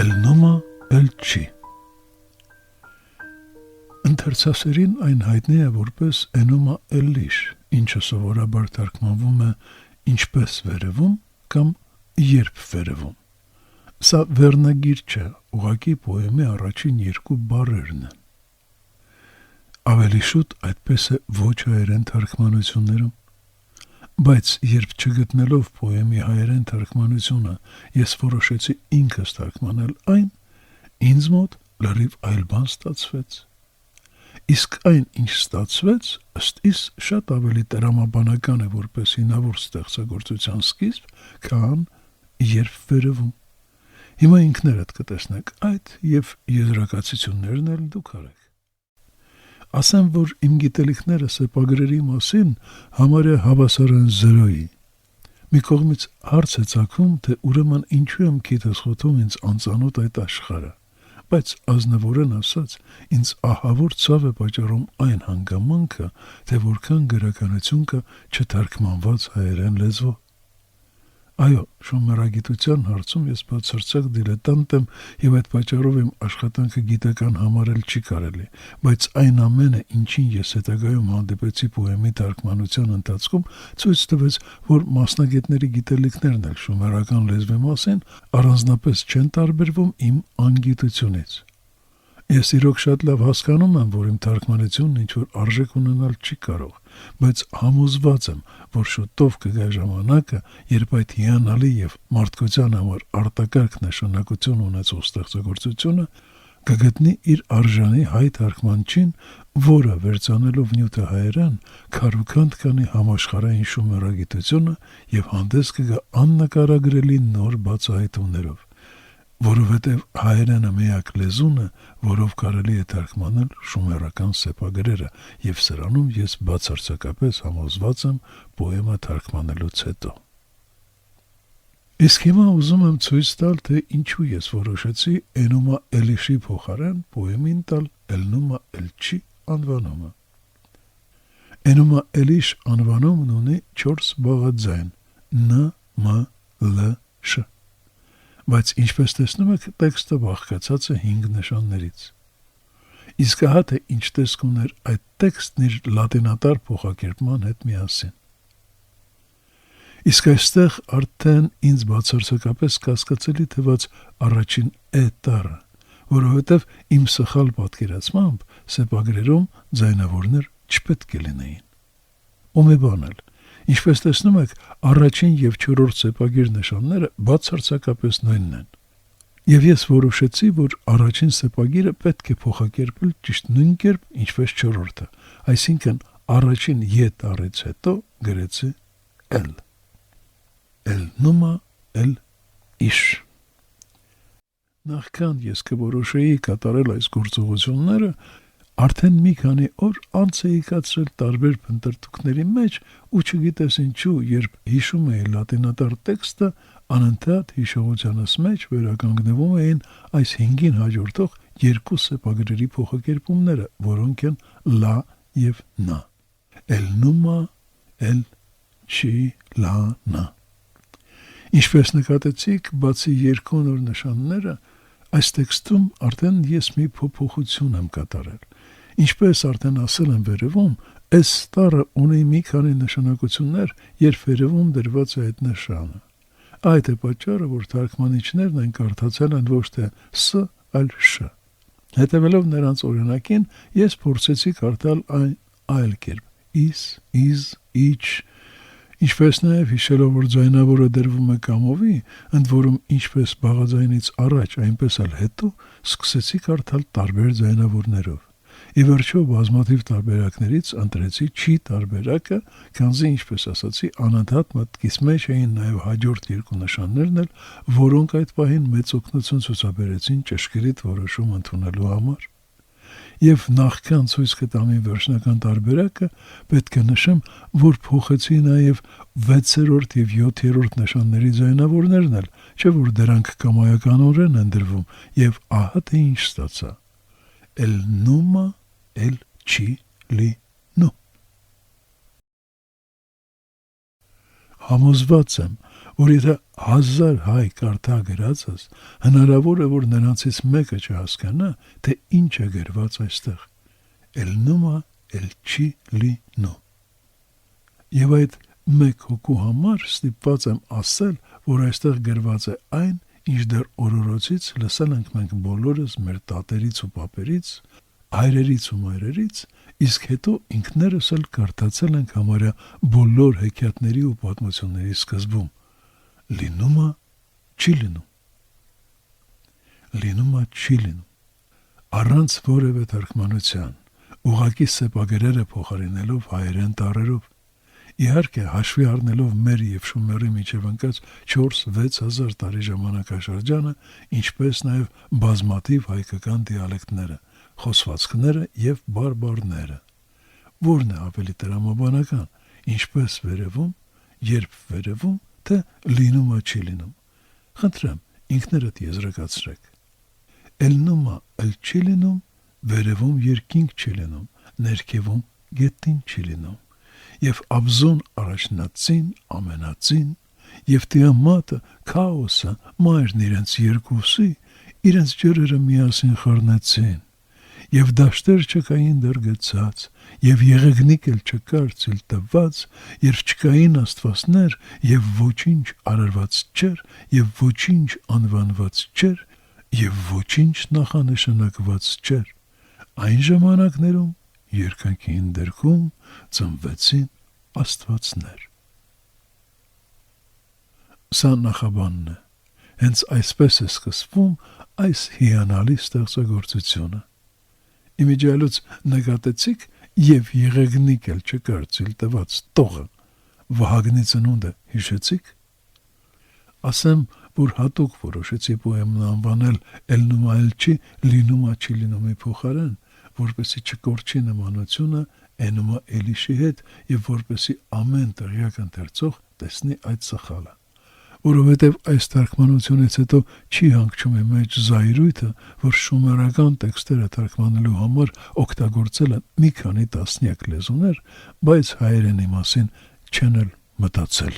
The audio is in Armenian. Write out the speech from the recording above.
El numa el chi. Ընթերցասերին այն հայտնի է որպես enuma el-lish, ինչը սովորաբար թարգմանվում է ինչպես վերևում կամ երբ վերևում։ Սա վերնագիր չէ, ուղղակի պոեմի առաջին երկու բառերն են։ Ավելի շուտ այդպես է ոչ հայերեն թարգմանություններում, բայց երբ չգտնելով պոեմի հայերեն թարգմանությունը, ես որոշեցի ինքս թարգմանել այն, ինձ մոտ լրիվ այլ բան ստացվեց։ Իսկ այն, ինչ ստացվեց, ըստ իս շատ ավելի տրամաբանական է որպես հինավուրց ստեղծագործության սկիզբ, քան երբ վերևում։ Հիմա ինքներդ կտեսնեք այդ և եզրակացություններն էլ դուք արեք։ Ասեմ, որ իմ գիտելիքները սեպագրերի մասին համարյա հավասար են զրոյի։ Մի կողմից հարց է ծագում, թե ուրեմն ինչու եմ քիթս խոթում ինձ անծանոթ այդ աշխարհը, բայց ազնվորեն ասած, ինձ ահավոր ցավ է պատճառում այն հանգամանքը, թե որքան գրականություն կա չթարգմանված հայերեն լեզվով։ Այո, շոմերագիտության հարցում ես բացարձակ դիլետանտ եմ և այդ պատճառով իմ աշխատանքը գիտական համարել չի կարելի, բայց այն ամենը, ինչին ես հետագայում հանդիպեցի պոեմի թարգմանության ընթացքում, ցույց տվեց, որ մասնագետների գիտելիքներն էլ շոմերական լեզվի մասին առանձնապես չեն տարբերվում իմ անգիտությունից։ Ես իրոք շատ լավ հասկանում եմ, որ իմ թարգմանությունն ինչ-որ արժեք ունենալ չի կարող, բայց համոզված եմ, որ շուտով կգա ժամանակը, երբ այդ հիանալի և մարդկության համար արտակարգ նշանակություն ունեցող ստեղծագործությունը կգտնի իր արժանի հայ թարգմանչին, որը վերծանելով նյութը հայերեն, քարուքանդ կանի համաշխարհային շոմերագիտությունը և հանդես կգա աննկարագրելի նոր բացահայտումներով, որովհետև հայերենը միակ լեզուն է, որով կարելի է թարգմանել շոմերական սեպագրերը, և սրանում ես բացարձակապես համոզված եմ պոեմը թարգմանելուց հետո։ Իսկ հիմա ուզում եմ ցույց տալ, թե ինչու ես որոշեցի enuma el-lishi փոխարեն պոեմին տալ el numa el-chi անվանումը։ Enuma el-lish անվանումն ունի 4 բաղաձայն՝ ն, մ, լ, շ։ Բայց ինչպես տեսնում եք, տեքստը բաղկացած է 5 նշաններից։ Իսկ ահա թե ինչ տեսք ուներ այդ տեքստն իր լատինատար փոխակերպման հետ միասին։ Իսկ այստեղ արդեն ինձ բացարձակապես կասկածելի թվաց առաջին «է» տառը, որովհետև իմ սխալ պատկերացմամբ սեպագրերում ձայնավորներ չպետք է լինեին։ Ու մի բան էլ, ինչպես տեսնում եք, առաջին և 4-րդ սեպագիր նշանները բացարձակապես նույնն են։ Եվ ես որոշեցի, որ առաջին սեպագիրը պետք է փոխակերպել ճիշտ նույն կերպ, ինչպես 4-րդը, այսինքն առաջին «ե» տառից հետո գրեցի «էլ»։ El numa el-lish։ Նախքան ես կորոշեի կատարել այս գործողությունները, արդեն մի քանի օր անց էի կացրել տարբեր փնտրտուքների մեջ ու չգիտես ինչու, երբ հիշում էի լատինատար տեքստը, անընդհատ հիշողությանս մեջ վերականգնվում էին այս 5-ին հաջորդող 2 սեպագրերի փոխակերպումները, որոնք են լա և նա։ El numa el-chi la na։ Ինչպես նկատեցիք, բացի 2 նոր նշանները, այս տեքստում արդեն ես մի փոփոխություն եմ կատարել։ Ինչպես արդեն ասել եմ վերևում, այս տառը ունի մի քանի նշանակություններ, երբ վերևում դրված է այդ նշանը։ Այդ է պատճառը, որ թարգմանիչներն այն կարդացել են ոչ թե «ս», այլ «շ»։ Հետևելով նրանց օրինակին, ես փորձեցի կարդալ այն այլ կերպ՝ «is», «is», «ich», ինչպես նաև հիշելով, որ ձայնավորը դրվում է կամովի, ընդ որում ինչպես բաղաձայնից առաջ, այնպես էլ հետո, սկսեցի կարդալ տարբեր ձայնավորներով։ Ի վերջո բազմաթիվ տարբերակներից ընտրեցի չի տարբերակը, քանզի, ինչպես ասացի, անընդհատ մտքիս մեջ էին նաև հաջորդ 2 նշաններն էլ, որոնք այդ պահին մեծ օգնություն ցուցաբերեցին ճշգրիտ որոշում ընդունելու համար։ Եվ նախքան ցույց կտամ իմ վերջնական տարբերակը, պետք է նշեմ, որ փոխեցի նաև 6-րդ և 7-րդ նշանների ձայնավորներն էլ, չէ՞ որ դրանք կամայականորեն են դրվում, և ահա թե ինչ ստացա։ El numa el-chi li nu։ Համոզված եմ, որ եթե 1000 հայ կարդա գրածս, հնարավոր է, որ նրանցից մեկը չհասկանա, թե ինչ է գրված այստեղ։ Էլ նոմա էլ չի լինում։ Եվ այդ մեկ հոգու համար ստիպված եմ ասել, որ այստեղ գրված է այն, ինչ դեռ օրորոցից լսել ենք մենք բոլորս մեր տատերից ու պապերից, հայրերից ու մայրերից, իսկ հետո ինքներս էլ կարդացել ենք համարյա բոլոր հեքիաթների ու պատմությունների սկզբում։ Լինումը չի լինում։ Լինումը չի լինում։ Առանց որևէ թարգմանության, ուղղակի սեպագրերը փոխարինելով հայերեն տառերով, իհարկե հաշվի առնելով մեր եւ Շումերի միջև ընկած 4-6 հազար տարի ժամանակաշրջանը, ինչպես նաեւ բազմաթիվ հայկական դիալեկտները, խոսվածքները եւ բարբառները։ Որն է ավելի տրամաբանական, ինչպես վերևում, երբ վերևում, թե լինումը չի լինում։ Խնդրեմ, ինքներդ եզրակացրեք։ Ելնումը էլ չի լինում, վերևում երկինք չի լինում, ներքևում գետին չի լինում։ Եվ Աբզոն առաջնածին, ամենածին, եւ Տիամատը, քաոսը, մայրն իրենց երկուսի, իրենց ջրերը միասին խառնեցին, եւ դաշտեր չկային դեռ գցած, եւ եղեգնիկ էլ չկար ցույլ տված, երբ չկային աստվածներ, եւ ոչինչ արարված չէր, եւ ոչինչ անվանված չէր, եւ ոչինչ նախանշանակված չէր։ Այն ժամանակներում երկնքի ընդերքում ծնվեցին աստվածներ։ Սա նախաբանն է։ Հենց այսպես է սկսվում այս հիանալի ստեղծագործությունը։ Իմիջիալուց նկատեցիք եւ եղեգնիկ էլ չկար ցույլ տված տողը, Վահագնի ծնունդը հիշեցիք։ Ասեմ, որ հատուկ որոշեցի պոեմն անվանել Ելնումա էլ չի, լինումա չի լինումի փոխարեն, որպեսի չկորչի նմանությունը Էնումա Էլիշի հետ եւ որպեսի ամեն տեղյակ ընթերցող տեսնի այդ սխալը։ Որովհետև այս թարգմանությունից հետո չի հանգչում է մեջ զայրույթը, որ շումերական տեքստերը թարգմանելու համար օգտագործել են մի քանի տասնյակ լեզուներ, բայց հայերենի մասին չեն էլ մտածել։